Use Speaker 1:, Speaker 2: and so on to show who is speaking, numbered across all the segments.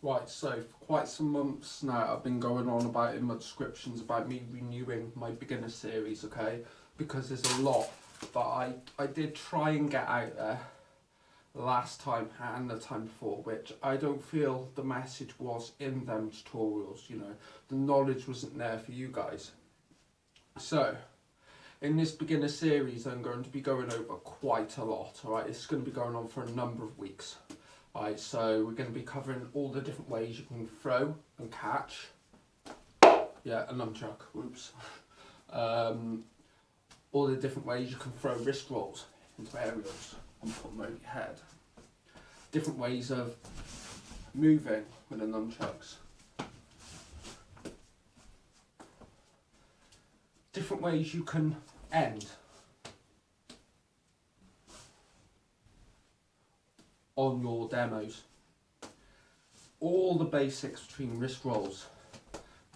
Speaker 1: Right, so for quite some months now I've been going on about in my descriptions about me renewing my beginner series, okay? Because there's a lot that I did try and get out there last time and the time before, which I don't feel the message was in them tutorials, you know. The knowledge wasn't there for you guys. So, in this beginner series I'm going to be going over quite a lot, alright? It's going to be going on for a number of weeks. Alright, so we're going to be covering all the different ways you can throw and catch. Yeah, a nunchuck, whoops. All the different ways you can throw wrist rolls into aerials and put them over your head. Different ways of moving with the nunchucks. Different ways you can end on your demos. All the basics between wrist rolls,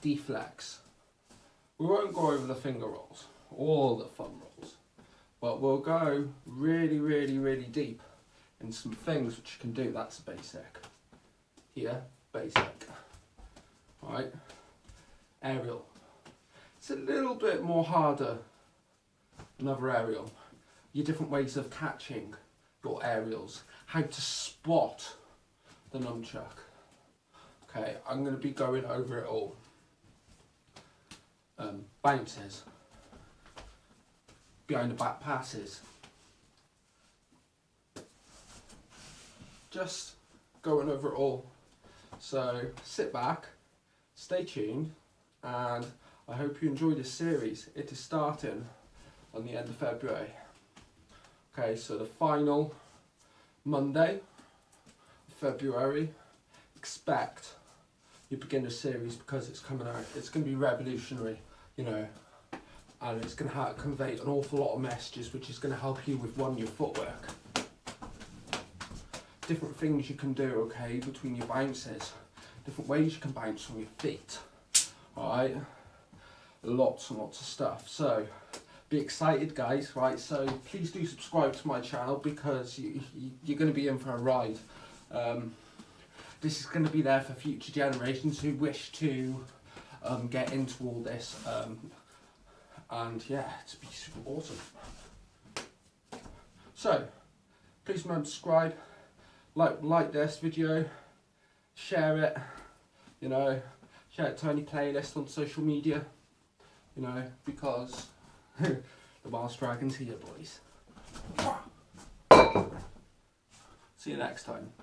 Speaker 1: deflects. We won't go over the finger rolls, all the thumb rolls, but we'll go really deep in some things which you can do. That's basic. Here, basic. Right, aerial. It's a little bit more harder, another aerial. Your different ways of catching your aerials, how to spot the nunchuck. Okay, I'm going to be going over it all. Bounces, behind the back passes, just going over it all. So sit back, stay tuned, and I hope you enjoy this series. It is starting on the end of February. Okay, so the final Monday of February, expect your beginner series because it's coming out. It's going to be revolutionary, you know, and it's going to convey an awful lot of messages which is going to help you with your footwork. Different things you can do, okay, between your bounces. Different ways you can bounce from your feet, alright? Lots and lots of stuff. So be excited, guys, right? So please do subscribe to my channel because you're going to be in for a ride. This is going to be there for future generations who wish to get into all this, and yeah, it's be super awesome. So please remember to subscribe, like this video, share it, you know, share it to any playlist on social media, you know, because the Wild Dragon's here, boys. See you next time.